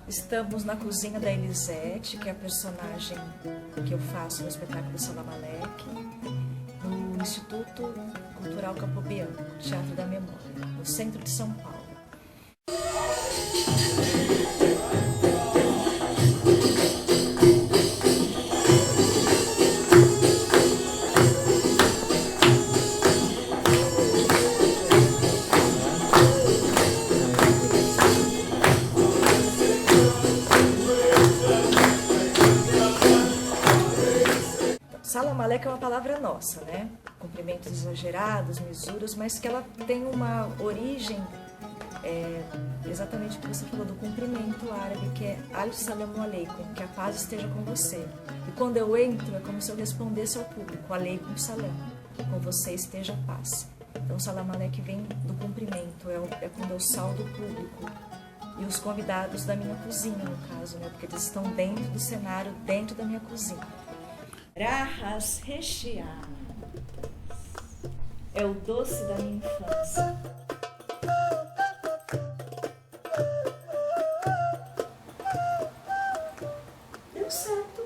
Estamos na cozinha da Elisete, que é a personagem que eu faço no espetáculo Salam Aleikum, no Instituto Cultural Capobiano, Teatro da Memória, no centro de São Paulo. Salam Aleikum é uma palavra nossa, né? Cumprimentos exagerados, misuras, mas que ela tem uma origem, exatamente o que você falou, do cumprimento árabe, que é Al-Salamu Aleikum, que a paz esteja com você. E quando eu entro, é como se eu respondesse ao público, Aleikum Salam, com você esteja a paz. Então, Salam Aleikum vem do cumprimento, é quando eu saldo o público. E os convidados da minha cozinha, no caso, né? Porque eles estão dentro do cenário, dentro da minha cozinha. Rajas recheadas. É o doce da minha infância. Deu certo.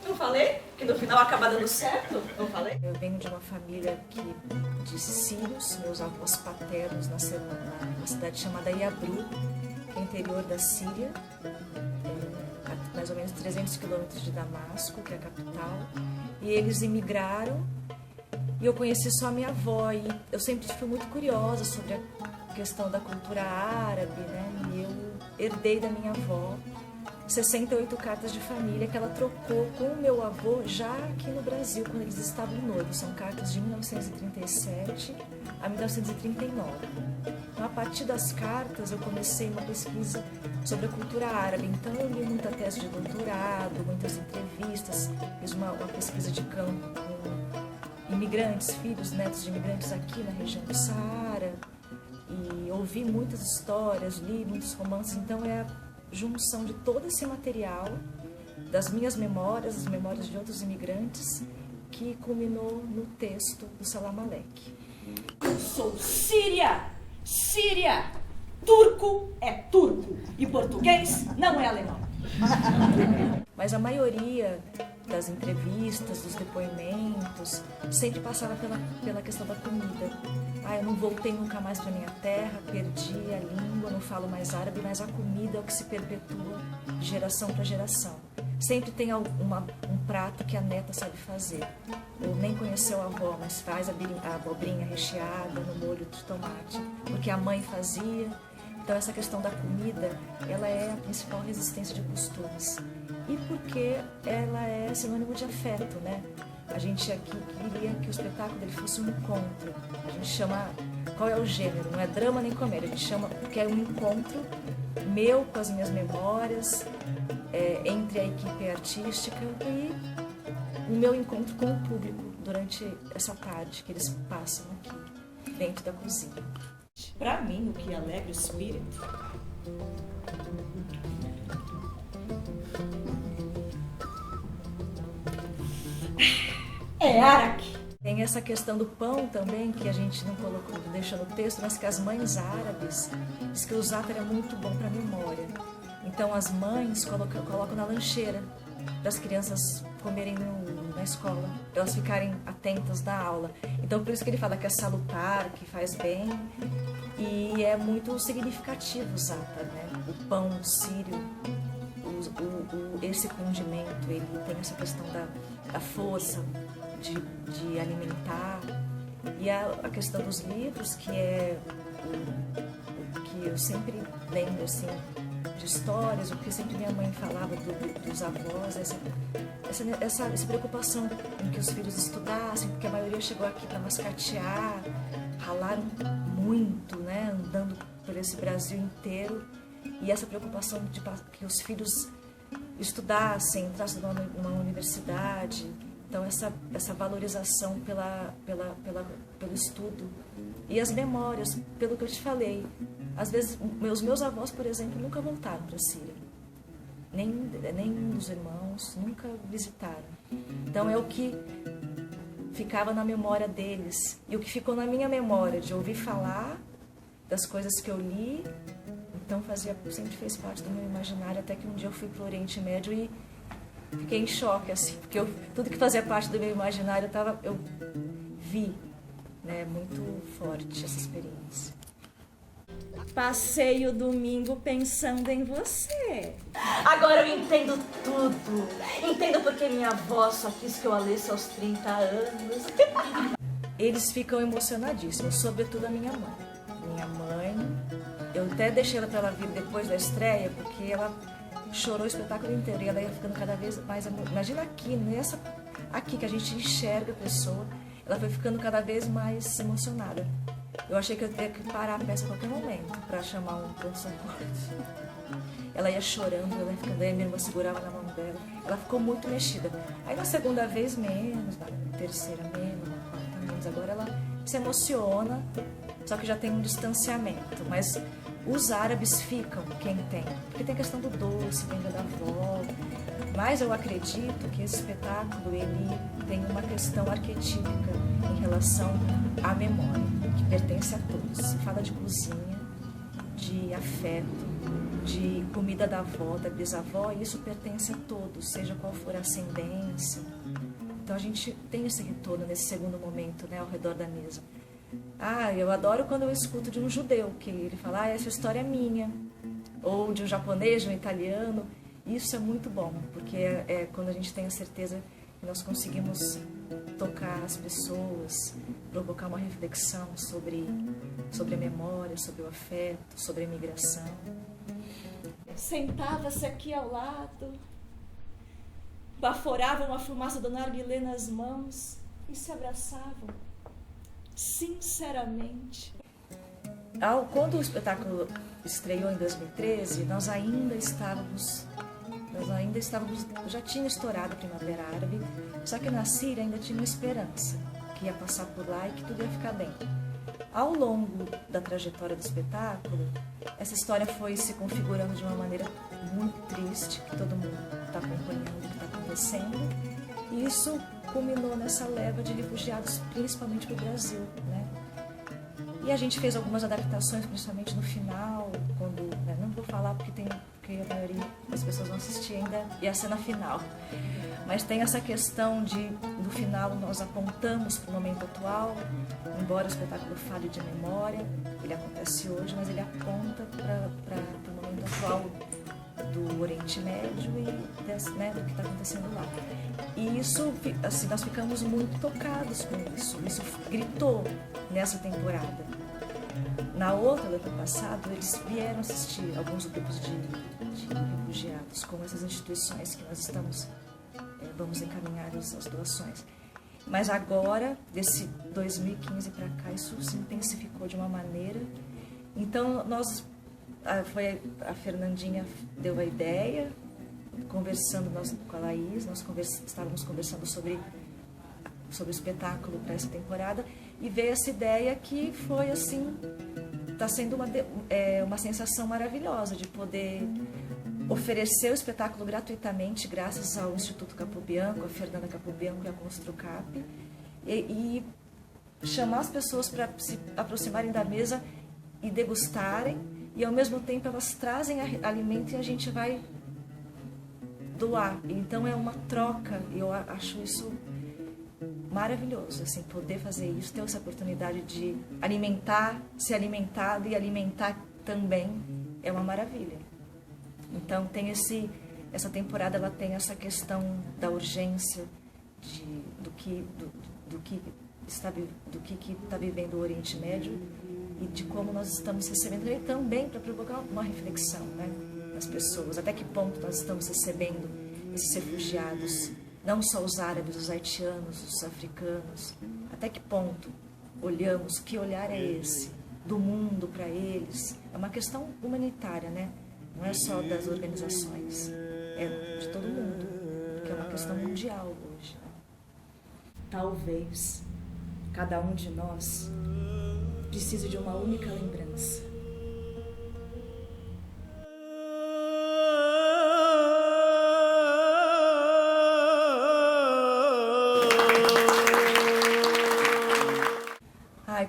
Não falei? Que no final acaba dando certo? Não falei? Eu venho de uma família de sírios. Meus avós paternos nasceram numa cidade chamada Iabru, que é interior da Síria. Mais ou menos 300 quilômetros de Damasco, que é a capital, e eles imigraram, e eu conheci só a minha avó, e eu sempre fui muito curiosa sobre a questão da cultura árabe, né, e eu herdei da minha avó 68 cartas de família que ela trocou com o meu avô já aqui no Brasil, quando eles estavam noivos. São cartas de 1937 a 1939. Então, a partir das cartas, eu comecei uma pesquisa sobre a cultura árabe. Então, eu li muita tese de doutorado, muitas entrevistas, fiz uma pesquisa de campo com imigrantes, filhos, netos de imigrantes aqui na região do Saara, e ouvi muitas histórias, li muitos romances. Então, é a junção de todo esse material, das minhas memórias, as memórias de outros imigrantes, que culminou no texto do Salam Aleikum. Eu sou síria, turco é turco e português não é alemão. Mas a maioria das entrevistas, dos depoimentos, sempre passava pela questão da comida. Eu não voltei nunca mais para minha terra, perdi a língua, não falo mais árabe, mas a comida é o que se perpetua de geração para geração. Sempre tem um prato que a neta sabe fazer. Ou nem conheceu a avó, mas faz a abobrinha recheada no molho de tomate, porque a mãe fazia. Então essa questão da comida, ela é a principal resistência de costumes. E porque ela é sinônimo de afeto, né? A gente aqui queria que o espetáculo dele fosse um encontro. A gente chama, qual é o gênero? Não é drama nem comédia, a gente chama porque é um encontro meu com as minhas memórias, entre a equipe artística e o meu encontro com o público durante essa tarde que eles passam aqui dentro da cozinha. Para mim, o que alegra o espírito é araque. Tem essa questão do pão também, que a gente não colocou, deixou no texto, mas que as mães árabes diz que o za'atar é muito bom para a memória. Então as mães colocam na lancheira para as crianças comerem na escola, para elas ficarem atentas na aula. Então por isso que ele fala que é salutar, que faz bem, e é muito significativo o za'atar, né? O pão sírio, esse condimento, ele tem essa questão da força, de alimentar, e a questão dos livros, que é o que eu sempre lembro, assim, de histórias, o que sempre minha mãe falava dos avós, essa preocupação em que os filhos estudassem, porque a maioria chegou aqui para mascatear, ralaram muito, né, andando por esse Brasil inteiro, e essa preocupação de que os filhos estudassem, entrassem numa universidade. Então essa valorização pelo estudo e as memórias, pelo que eu te falei. Às vezes meus avós, por exemplo, nunca voltaram para a Síria, nem dos irmãos, nunca visitaram. Então é o que ficava na memória deles, e o que ficou na minha memória de ouvir falar das coisas que eu li, Então sempre fez parte do meu imaginário, até que um dia eu fui para o Oriente Médio e fiquei em choque, assim, porque tudo que fazia parte do meu imaginário eu vi, né, muito forte essa experiência. Passei o domingo pensando em você. Agora eu entendo tudo. Entendo porque minha avó só quis que eu a lesse aos 30 anos. Eles ficam emocionadíssimos, sobretudo a minha mãe. Minha mãe, eu até deixei ela para ela vir depois da estreia, porque ela chorou o espetáculo inteiro e ela ia ficando cada vez mais... Imagina aqui que a gente enxerga a pessoa, ela foi ficando cada vez mais emocionada. Eu achei que eu teria que parar a peça a qualquer momento para chamar um pronto-socorro. Ela ia chorando, ela ia ficando, aí a minha irmã segurava na mão dela. Ela ficou muito mexida. Aí na segunda vez menos, na terceira menos, na quarta menos. Agora ela se emociona, só que já tem um distanciamento. Mas os árabes ficam, quem tem. Porque tem a questão do doce, lembra da avó. Mas eu acredito que esse espetáculo ele tem uma questão arquetípica em relação à memória, que pertence a todos. Se fala de cozinha, de afeto, de comida da avó, da bisavó, e isso pertence a todos, seja qual for a ascendência. Então a gente tem esse retorno nesse segundo momento, né, ao redor da mesa. Eu adoro quando eu escuto de um judeu, que ele fala, essa história é minha, ou de um japonês, de um italiano. Isso é muito bom, porque é quando a gente tem a certeza que nós conseguimos tocar as pessoas, provocar uma reflexão sobre a memória, sobre o afeto, sobre a imigração. Sentava-se aqui ao lado, baforava uma fumaça do narguilé nas mãos e se abraçavam, sinceramente. Quando o espetáculo estreou em 2013, nós ainda estávamos, já tinha estourado a Primavera Árabe, só que na Síria ainda tinha uma esperança, que ia passar por lá e que tudo ia ficar bem. Ao longo da trajetória do espetáculo, essa história foi se configurando de uma maneira muito triste, que todo mundo está acompanhando o que está acontecendo, e isso culminou nessa leva de refugiados, principalmente para o Brasil, né? E a gente fez algumas adaptações, principalmente no final, não vou falar porque a maioria das pessoas vão assistir ainda, e a cena final. Mas tem essa questão no final, nós apontamos para o momento atual, embora o espetáculo fale de memória, ele acontece hoje, mas ele aponta para o momento atual do Oriente Médio e do que está acontecendo lá. E isso, assim, nós ficamos muito tocados com isso. Isso gritou nessa temporada. Na outra, do ano passado, eles vieram assistir alguns grupos de refugiados, como essas instituições que nós vamos encaminhar as doações. Mas agora, desse 2015 para cá, isso se intensificou de uma maneira. Então, a Fernandinha deu a ideia, conversando com a Laís, estávamos conversando sobre o espetáculo para essa temporada, e veio essa ideia que foi assim, está sendo uma sensação maravilhosa de poder oferecer o espetáculo gratuitamente, graças ao Instituto Capobianco, a Fernanda Capobianco e a Construcap, e chamar as pessoas para se aproximarem da mesa e degustarem, e ao mesmo tempo elas trazem alimento e a gente vai doar. Então é uma troca, e eu acho isso maravilhoso, assim, poder fazer isso, ter essa oportunidade de ser alimentado e alimentar também é uma maravilha. Então tem essa temporada, ela tem essa questão da urgência do que está vivendo o Oriente Médio e de como nós estamos recebendo, e também para provocar uma reflexão, né, nas pessoas, até que ponto nós estamos recebendo esses refugiados, não só os árabes, os haitianos, os africanos, até que ponto olhamos, que olhar é esse do mundo para eles? É uma questão humanitária, né? Não é só das organizações, é de todo mundo, porque é uma questão mundial hoje, né? Talvez cada um de nós precise de uma única lembrança.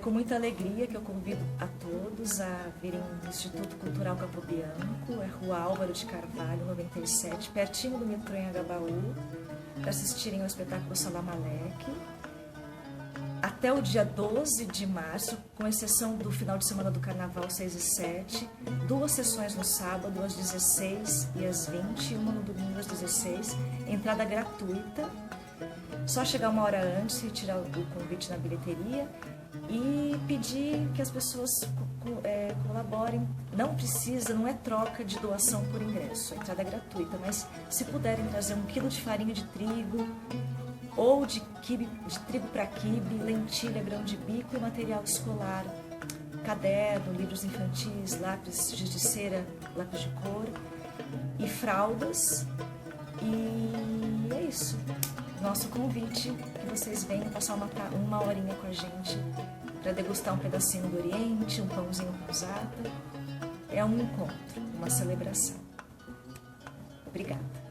com muita alegria que eu convido a todos a virem no Instituto Cultural Capobianco, é Rua Álvaro de Carvalho, 97, pertinho do metrô em Agabaú, para assistirem ao espetáculo Salamaleque. Até o dia 12 de março, com exceção do final de semana do Carnaval 6 e 7, 2 sessões no sábado, às 16 e às 20, uma no domingo às 16, entrada gratuita. Só chegar uma hora antes, retirar o convite na bilheteria e pedir que as pessoas colaborem. Não precisa, não é troca de doação por ingresso, a entrada é gratuita, mas se puderem trazer 1 quilo de farinha de trigo, ou de trigo para quibe, lentilha, grão de bico e material escolar, caderno, livros infantis, lápis de cera, lápis de cor e fraldas. E é isso. Nosso convite, que vocês venham passar uma horinha com a gente para degustar um pedacinho do Oriente, um pãozinho cruzado. É um encontro, uma celebração. Obrigada.